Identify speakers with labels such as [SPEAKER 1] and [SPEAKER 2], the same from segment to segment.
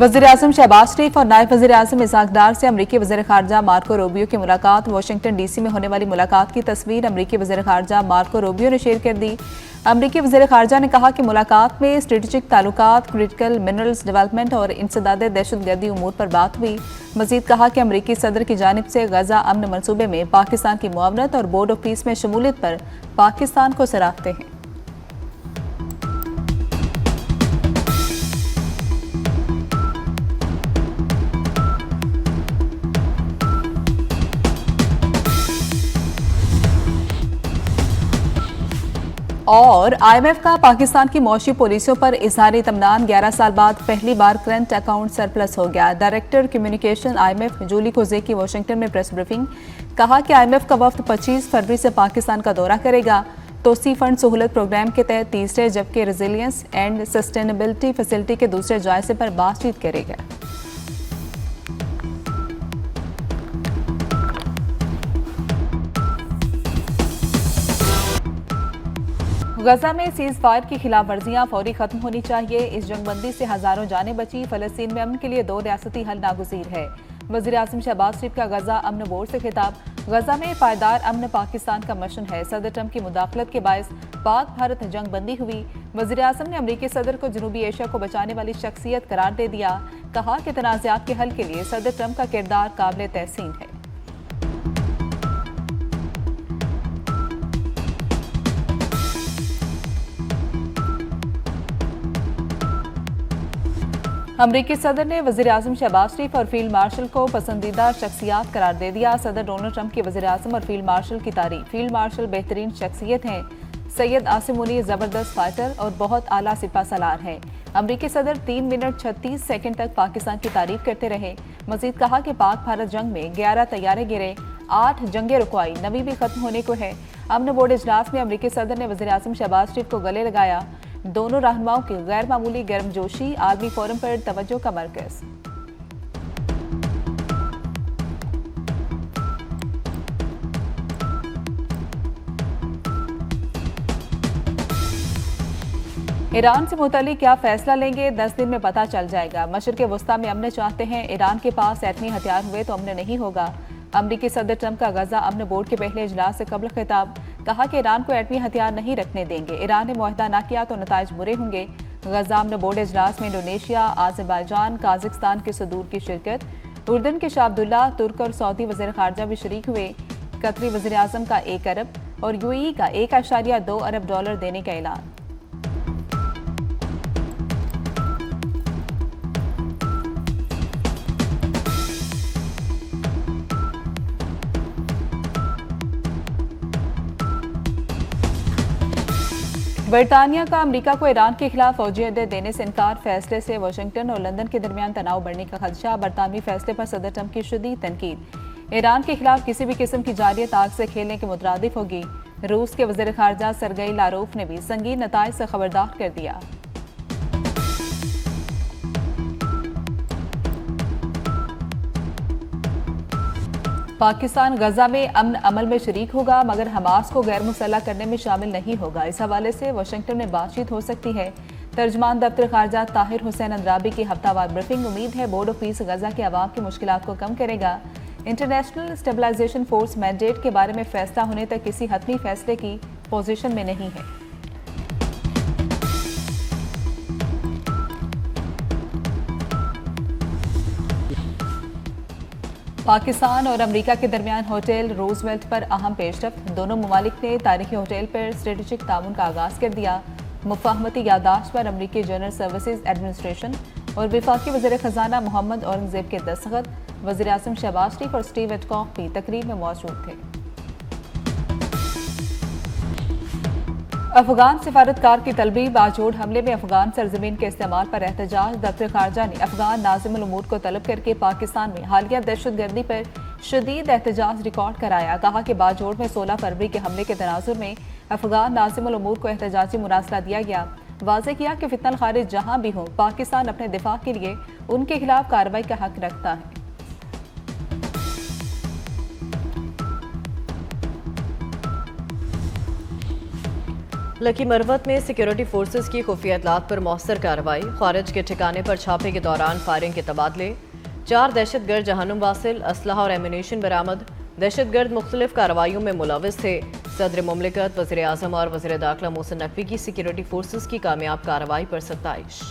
[SPEAKER 1] वज़ीर-ए-आज़म शहबाज शरीफ और नायब वज़ीर-ए-आज़म इसहाक डार से अमरीकी वज़ीर ख़ारजा मार्को रूबियो की मुलाकात। वाशिंगटन डीसी में होने वाली मुलाकात की तस्वीर अमरीकी वज़ीर ख़ारजा मार्को रूबियो ने शेयर कर दी। अमरीकी वज़ीर ख़ारजा ने कहा कि मुलाकात में स्ट्रेटेजिक ताल्लुकात, क्रिटिकल मिनरल्स डेवलपमेंट और इंसदाद दहशतगर्दी उमूर पर बात हुई। मज़ीद कहा कि अमरीकी सदर की जानिब से गजा अमन मनसूबे में पाकिस्तान की मुआवनत और बोर्ड ऑफ पीस में शमूलियत पर पाकिस्तान को सराहते हैं। और IMF का पाकिस्तान की मौशी पॉलिसियों पर इजहार इत्मीनान। 11 साल बाद पहली बार करंट अकाउंट सरप्लस हो गया। Director communication IMF Julie Kozack की वाशिंगटन में प्रेस ब्रीफिंग। कहा कि IMF का वफ्द 25 फरवरी से पाकिस्तान का दौरा करेगा। तोसी फंड सहूलत प्रोग्राम के तहत तीसरे जबकि रेजिलियंस एंड सस्टेनेबिलिटी फैसिलिटी के दूसरे जायजे पर बातचीत करेगा। गजा में सीज फायर की खिलाफ वर्जियां फौरी खत्म होनी चाहिए। इस जंगबंदी से हजारों जानें बची। फलस्तीन में अमन के लिए 2 रियासती हल नागुज़ीर है। वज़ीर-ए-आज़म शहबाज शरीफ का गजा अमन बोर्ड से खिताब। गजा में पायदार अमन पाकिस्तान का मिशन है। सदर ट्रंप की मुदाखलत के बायस पाक भारत जंगबंदी हुई। वज़ीर-ए-आज़म ने अमरीकी सदर को जनूबी एशिया को बचाने वाली शख्सियत करार दे दिया। कहा कि तनाज़ात के हल के लिए सदर ट्रंप का किरदार काबिल तहसीन है। अमरीकी सदर ने वज़ीर-ए-आज़म शहबाज शरीफ और फील्ड मार्शल को पसंदीदा शख्सियत करार दे दिया। सदर डोनाल्ड ट्रंप के वज़ीर-ए-आज़म और फील्ड मार्शल की तारीफ। फील्ड मार्शल बेहतरीन शख्सियत हैं। सैयद आसिम मुनीर ज़बरदस्त फाइटर और बहुत आला सिपा सलार हैं। अमरीकी सदर 3 मिनट 36 सेकंड तक पाकिस्तान की तारीफ करते रहे। मजीद कहा कि पाक भारत जंग में 11 तैयारे गिरे, 8 जंगे रुकवाई, 9वीं भी खत्म होने को है। अमन बोर्ड इजलास में अमरीकी सदर ने वज़ीर-ए-आज़म शहबाज शरीफ को गले लगाया। दोनों रहनुमाओं की गैर मामूली गर्मजोशी आलमी फोरम पर तवज्जो का मरकज। ईरान से मुतालिक क्या फैसला लेंगे, 10 दिन में पता चल जाएगा। मशरिक़ वस्ता में अमन चाहते हैं। ईरान के पास एटमी हथियार हुए तो अमन नहीं होगा। अमरीकी सदर ट्रंप का गजा अमन बोर्ड के पहले इजलास से कबल खिताब। कहा कि ईरान को एटमी हथियार नहीं रखने देंगे। ईरान ने मुआहदा न किया तो नताइज बुरे होंगे। गजा अमन बोर्ड इजलास में इंडोनेशिया, आज़रबाईजान, काज़िकिस्तान के सदूर की शिरकत। उर्दन के शाह अब्दुल्ला, तुर्क और सऊदी वज़ीर ख़ारजा भी शरीक हुए। कतरी वज़ीर-ए-आज़म का 1 अरब और UAE का $1.2 अरब देने का ऐलान। बरतानिया का अमेरिका को ईरान के खिलाफ फौजी अड्डे देने से इनकार। फैसले से वाशिंगटन और लंदन के दरमियान तनाव बढ़ने का खदशा। बरतानवी फैसले पर सदर ट्रंप की शदीद तनकीद। ईरान के खिलाफ किसी भी किस्म की जारियत आग से खेलने के मुतरादिफ होगी। रूस के वज़ीर ख़ारजा सरगई लारोफ ने भी संगीन नताइज से खबरदार कर दिया। पाकिस्तान गजा में अमन अमल में शरीक होगा मगर हमास को गैर मुसल्लह करने में शामिल नहीं होगा। इस हवाले से वाशिंगटन में बातचीत हो सकती है। तर्जमान दफ्तर ख़ारजा ताहिर हुसैन अंद्राबी की हफ्तावार ब्रीफिंग। उम्मीद है बोर्ड ऑफ पीस गजा के अवाम की मुश्किलात को कम करेगा। इंटरनेशनल स्टेबलाइजेशन फोर्स मैंडेट के बारे में फैसला होने तक किसी हतमी फैसले की पोजीशन में नहीं है। पाकिस्तान और अमेरिका के दरमियान होटल रूजवेल्ट पर अहम पेशरफ्त। दोनों ममालिक ने तारीखी होटल पर स्ट्रेटेजिक ताउन का आगाज कर दिया। मुफाहमती यादाश्त पर अमेरिकी जनरल सर्विसेज एडमिनिस्ट्रेशन और वफाकी वज़ीर ख़जाना मोहम्मद औरंगज़ेब के दस्तखत। वज़ीर-ए-आज़म शहबाज शरीफ और स्टीव विटकॉफ भी तकरीब में मौजूद थे। अफगान सिफारतकार की तलबी। बाजोड़ हमले में अफगान सरजमीन के इस्तेमाल पर एहतजाज। दफ्तर ख़ारजा ने अफगान नाज़िमुल उमूर को तलब करके पाकिस्तान में हालिया दहशतगर्दी पर शदीद एहतजाज रिकॉर्ड कराया। कहा कि बाजोड़ में 16 फरवरी के हमले के तनाजुर में अफगान नाज़िमुल उमूर को एहतजाजी मुरासला दिया गया। वाज़ेह किया कि फितनल खारिज जहां भी हो, पाकिस्तान अपने दिफा के लिए उनके खिलाफ कार्रवाई का हक रखता है।
[SPEAKER 2] लकी मरवत में सिक्योरिटी फोर्सेस की खुफिया इतलात पर मौसर कार्रवाई, खारिज के ठिकाने पर छापे के दौरान फायरिंग के तबादले, 4 दहशतगर्द जहन्नुम वासिल, असलहा और एम्यूनेशन बरामद। दहशतगर्द मुख्तलिफ कार्रवाइयों में मुलविस थे। सदर मुमलिकत, वज़ीर आज़म और वज़ीर दाखिला मोहसिन नकवी की सिक्योरिटी फोर्सेस की कामयाब कार्रवाई पर सत्ताइश।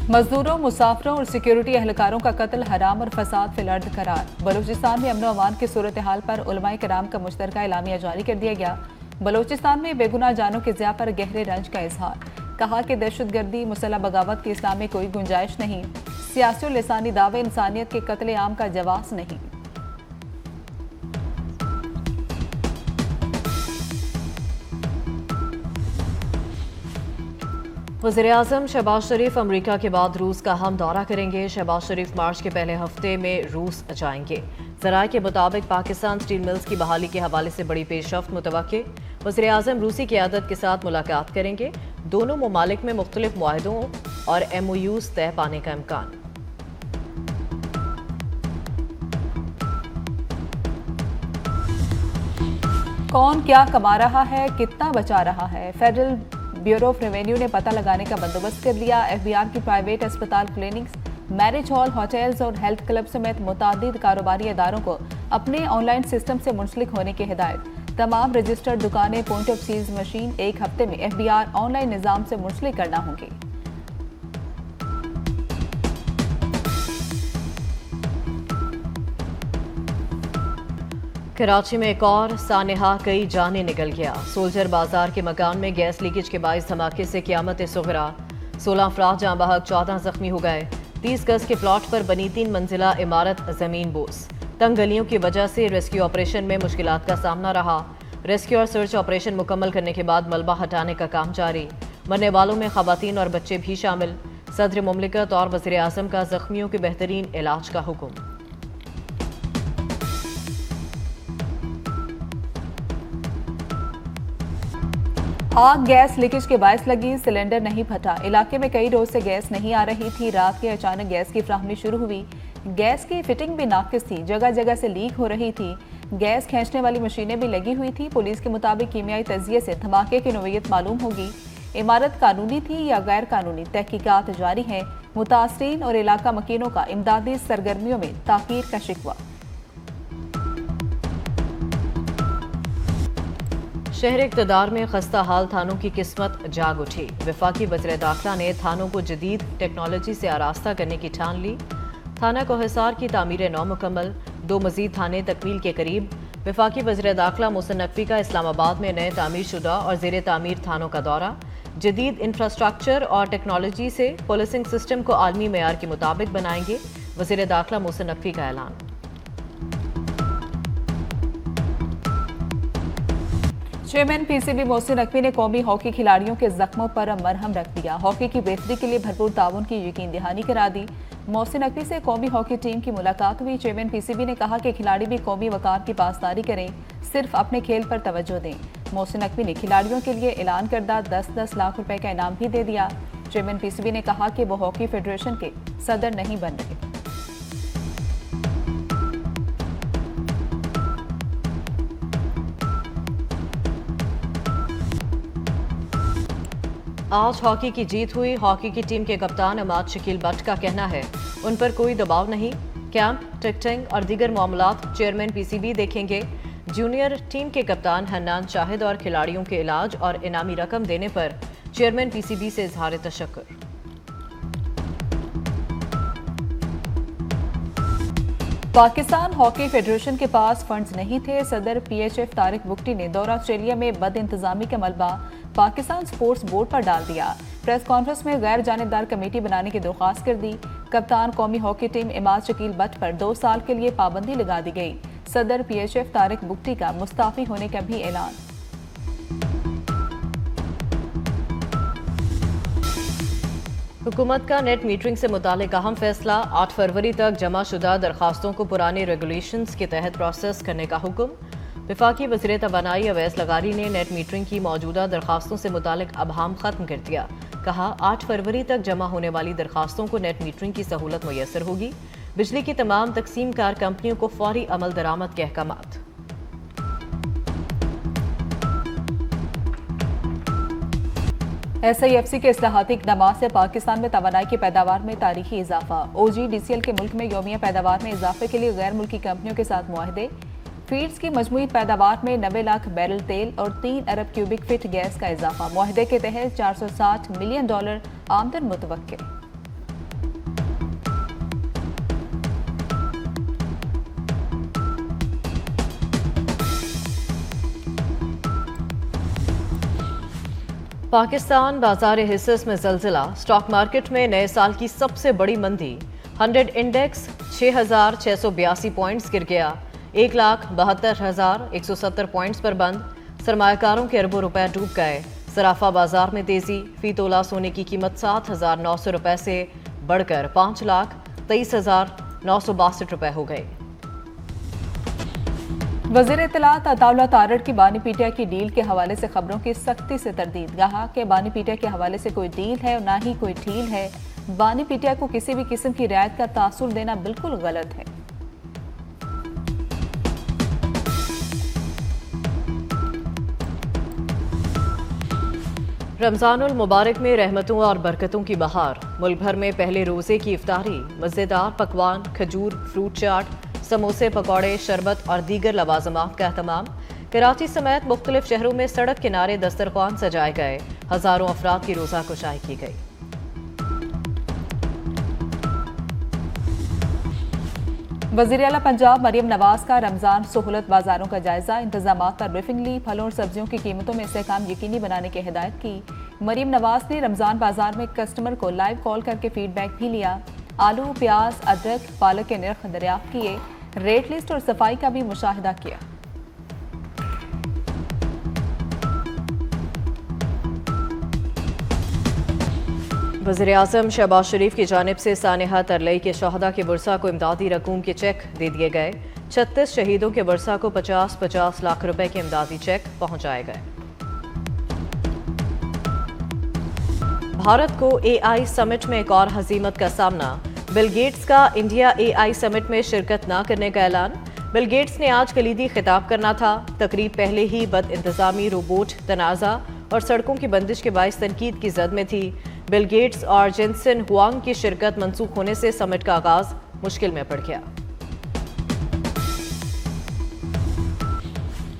[SPEAKER 1] मजदूरों, मुसाफरों और सिक्योरिटी एहलकारों का कत्ल हराम और फसाद फिल अर्द करार। बलूचिस्तान में अमन अमान की सूरत हाल पर उलमाए किराम का मुश्तरका एलामिया जारी कर दिया गया। बलूचिस्तान में बेगुनाह जानों के ज़िया पर गहरे रंज का इजहार। कहा कि दहशतगर्दी, मुसल्लह बगावत की इस्लाम में कोई गुंजाइश नहीं। सियासी और लिसानी दावे इंसानियत के कत्ले आम का जवाब नहीं।
[SPEAKER 2] वज़ीर आज़म शहबाज शरीफ अमरीका के बाद रूस का हम दौरा करेंगे। शहबाज शरीफ मार्च के पहले हफ्ते में रूस जाएंगे। ज़राए के मुताबिक पाकिस्तान स्टील मिल्स की बहाली के हवाले से बड़ी पेशरफ्त मुतवक्के। वज़ीर आज़म रूसी क़यादत के साथ मुलाकात करेंगे। दोनों ममालिक में मुख्तलिफ मुआहदों और MOUs तय पाने का इम्कान।
[SPEAKER 1] कौन क्या कमा रहा है, कितना बचा रहा है, फेडरल ब्यूरो ऑफ रेवेन्यू ने पता लगाने का बंदोबस्त कर लिया। FBR की प्राइवेट अस्पताल, क्लिनिक्स, मैरिज हॉल, होटल्स और हेल्थ क्लब समेत मुतादिद कारोबारी इदारों को अपने ऑनलाइन सिस्टम से मुंसलिक होने की हिदायत। तमाम रजिस्टर्ड दुकानें, पॉइंट ऑफ सील्स मशीन एक हफ्ते में FBR ऑनलाइन निज़ाम से मुंसलिक करना होंगी।
[SPEAKER 2] कराची में एक और सानेहा, कई जाने निकल गया। सोल्जर बाजार के मकान में गैस लीकेज के बाइस धमाके से क़यामत सुगरा। 16 अफराद जाँ बहक, 14 जख्मी हो गए। 30 गज के प्लॉट पर बनी 3 मंजिला इमारत जमीन बोस। तंग गलियों की वजह से रेस्क्यू ऑपरेशन में मुश्किलात का सामना रहा। रेस्क्यू और सर्च ऑपरेशन मुकम्मल करने के बाद मलबा हटाने का काम जारी। मरने वालों में खवातीन और बच्चे भी शामिल। सदर मुमलिकत और वज़ीर आज़म का जख्मियों के बेहतरीन इलाज का हुक्म।
[SPEAKER 1] आग गैस लीकेज के बायस लगी, सिलेंडर नहीं फटा। इलाके में कई रोज से गैस नहीं आ रही थी। रात के अचानक गैस की फ्राहमी शुरू हुई। गैस की फिटिंग भी नाकिस थी, जगह जगह से लीक हो रही थी। गैस खींचने वाली मशीनें भी लगी हुई थी। पुलिस के मुताबिक कीमियाई तजिए से धमाके की नोयत मालूम होगी। इमारत कानूनी थी या गैर कानूनी, तहकीकात जारी है। मुतासरीन और इलाका मकीनों का इमदादी सरगर्मियों में ताकीर का शिकवा।
[SPEAKER 2] शहर इक़्तिदार में खस्ता हाल थानों की किस्मत जाग उठी। वफाकी वज़ीर दाखिला ने थानों को जदीद टेक्नोलॉजी से आरास्ता करने की ठान ली। थाना कोहिसार की तामीर नौ मुकम्मल, 2 मजीद थाने तकमील के करीब। वफाकी वज़ीर दाखिला मोहसिन नकवी का इस्लामाबाद में नए तामीर शुदा और ज़ेर तामीर थानों का दौरा। जदीद इंफ्रास्ट्रक्चर और टेक्नोलॉजी से पुलिसिंग सिस्टम को आलमी मेयार के मुताबिक बनाएंगे। वज़ीर दाखिला मोहसिन नकवी का ऐलान।
[SPEAKER 1] चेयरमैन PCB मोहसिन नकवी ने कौमी हॉकी खिलाड़ियों के जख्मों पर मरहम रख दिया। हॉकी की बेहतरी के लिए भरपूर ताउन की यकीन दहानी करा दी। मोहसिन नकवी से कौमी हॉकी टीम की मुलाकात हुई। चेयरमैन PCB ने कहा कि खिलाड़ी भी कौमी वकार की पासदारी करें, सिर्फ अपने खेल पर तवज्जो दें। मोहसिन नकवी ने खिलाड़ियों के लिए ऐलान करदा 10-10 लाख रुपए का इनाम भी दे दिया। चेयरमैन PCB ने कहा कि वो हॉकी फेडरेशन के सदर नहीं बन रहे।
[SPEAKER 2] आज हॉकी की जीत हुई। हॉकी की टीम के कप्तान अमाद शकील बट का कहना है उन पर कोई दबाव नहीं। कैंप, टिकटिंग और दीगर मामलात चेयरमैन PCB देखेंगे। जूनियर टीम के कप्तान हन्नान शाहिद और खिलाड़ियों के इलाज और इनामी रकम देने पर चेयरमैन PCB से इजहार तशक्कुर।
[SPEAKER 1] पाकिस्तान हॉकी फेडरेशन के पास फंड्स नहीं थे। सदर PHF तारिक बुगटी ने दौरा ऑस्ट्रेलिया में बद इंतजामी का मलबा पाकिस्तान स्पोर्ट्स बोर्ड पर डाल दिया। प्रेस कॉन्फ्रेंस में गैर जानिबदार कमेटी बनाने की दरख्वास्त कर दी। कप्तान कौमी hockey team Imad Shakeel but पर 2 साल के लिए पाबंदी लगा दी गई। सदर PHF तारिक बुगटी का मुस्ताफी होने का भी ऐलान।
[SPEAKER 2] हुकूमत का नेट मीटरिंग से मुतालिक अहम फैसला। 8 फरवरी तक जमाशुदा दरखास्तों को पुराने रेगुलेशंस के तहत प्रोसेस करने का हुक्म। वफाकी वज़ीर तवानाई अवैस लगारी ने नेट मीटरिंग की मौजूदा दरखास्तों से मुतालिक अबहाम खत्म कर दिया। कहा 8 फरवरी तक जमा होने वाली दरखास्तों को नेट मीटरिंग की सहूलत मुयसर होगी। बिजली की तमाम तकसीम कार कंपनियों को फौरी अमल दरामद के अहकामात।
[SPEAKER 1] SIFC के इस्लाहाती इक़दामात से पाकिस्तान में तवानाई की पैदावार में तारीखी इजाफा। OGDCL के मुल्क में यौमिया पैदावार में इजाफे के लिए गैर मुल्की कंपनियों के साथ मुआहदे। फीड्स की मजमूई पैदावार में 90 लाख बैरल तेल और 3 अरब क्यूबिक फीट गैस का इजाफा। मुआहदे के तहत $460 मिलियन आमदन मुतवक्के।
[SPEAKER 2] पाकिस्तान बाजार हिस्सेस में ज़लज़ला, स्टॉक मार्केट में नए साल की सबसे बड़ी मंदी। 100 इंडेक्स 6,682 पॉइंट्स गिर गया, 1,72,170 पॉइंट्स पर बंद। सरमायाकारों के अरबों रुपए डूब गए। सराफा बाजार में तेजी, फी तोला सोने की कीमत 7,900 रुपए से बढ़कर 5,23,962 रुपए हो गई।
[SPEAKER 1] वज़ीर इत्तलात अताउल्लाह तारड़ की बानी पीटीआई की डील के हवाले से खबरों की सख्ती से तरदीद। कहा कि बानी पीटीआई के हवाले से कोई डील है और ना ही कोई ढील है। बानी पीटीआई को किसी भी किस्म की रियायत का तासुर देना बिल्कुल गलत है।
[SPEAKER 2] रमजानुल मुबारक में रहमतों और बरकतों की बहार। मुल्क भर में पहले रोजे की इफ्तारी, मज़ेदार पकवान, खजूर, फ्रूट चाट, समोसे, पकौड़े, शरबत और दीगर लवाजमात का एहतमाम। कराची समेत मुख्तलिफ शहरों में सड़क किनारे दस्तरख्वान सजाए गए। हजारों अफराद की रोजा कुशाई की गई।
[SPEAKER 1] वज़ीर आला पंजाब मरियम नवाज का रमजान सहूलत बाजारों का जायजा, इंतजामात पर ब्रीफिंग ली। फलों और सब्जियों की कीमतों में इस्तेहकाम यकीनी बनाने की हिदायत की। मरियम नवाज ने रमजान बाजार में कस्टमर को लाइव कॉल करके फीडबैक भी लिया। आलू, प्याज, अदरक, पालक के नर्ख दरियाफ्त किए। रेट लिस्ट और सफाई का भी मुशाहिदा किया।
[SPEAKER 2] वज़ीर-ए-आज़म शहबाज शरीफ की जानिब से सानिहा तरलई के शहदा के वर्सा को इमदादी रकूम के चेक दे दिए गए। 36 शहीदों के वर्सा को 50-50 लाख रुपए के इमदादी चेक पहुंचाए गए। भारत को AI समिट में एक और हजीमत का सामना। बिल गेट्स का इंडिया AI समिट में शिरकत न करने का ऐलान। बिल गेट्स ने आज कलीदी खिताब करना था। तकरीब पहले ही बद इंतजामी, रोबोट तनाज़ा और सड़कों की बंदिश के बाइस तनकीद की जद में थी। बिल गेट्स और जेनसन हुआंग की शिरकत मंसूख होने से समिट का आगाज मुश्किल में पड़ गया।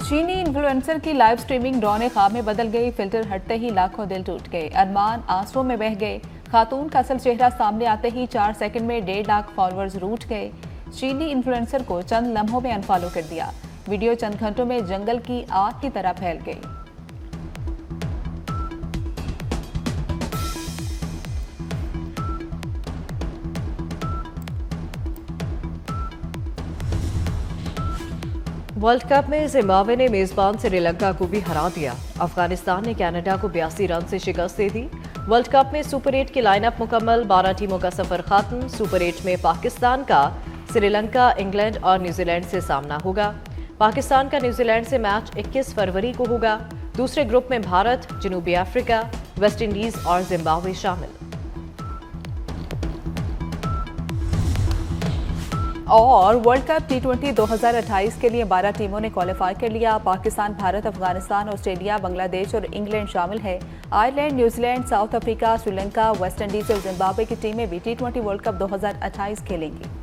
[SPEAKER 1] चीनी इन्फ्लुएंसर की लाइव स्ट्रीमिंग डौने ख्वाब में बदल गई। फिल्टर हटते ही लाखों दिल टूट गए, अरमान आंसुओं में बह गए। खातून का असल चेहरा सामने आते ही 4 सेकंड में 1.5 लाख फॉलोअर्स रूठ गए। चीनी इन्फ्लुएंसर को चंद लम्हों में अनफॉलो कर दिया। वीडियो चंद घंटों में जंगल की आग की तरह फैल गई।
[SPEAKER 2] वर्ल्ड कप में जिम्बाब्वे ने मेजबान श्रीलंका को भी हरा दिया। अफगानिस्तान ने कनाडा को 82 रन से शिकस्त दे दी। वर्ल्ड कप में सुपर 8 की लाइनअप मुकम्मल, 12 टीमों का सफर खत्म। सुपर 8 में पाकिस्तान का श्रीलंका, इंग्लैंड और न्यूजीलैंड से सामना होगा। पाकिस्तान का न्यूजीलैंड से मैच 21 फरवरी को होगा। दूसरे ग्रुप में भारत, जनूबी अफ्रीका, वेस्ट इंडीज और जिम्बाब्वे शामिल।
[SPEAKER 1] और वर्ल्ड कप T20 2028 के लिए 12 टीमों ने क्वालिफाई कर लिया। पाकिस्तान, भारत, अफगानिस्तान, ऑस्ट्रेलिया, बांग्लादेश और इंग्लैंड शामिल है। Ireland, New Zealand, south Africa, Sri Lanka, West Indies और जिम्बाब्वे की टीमें भी T20 वर्ल्ड कप 2028 खेलेंगी।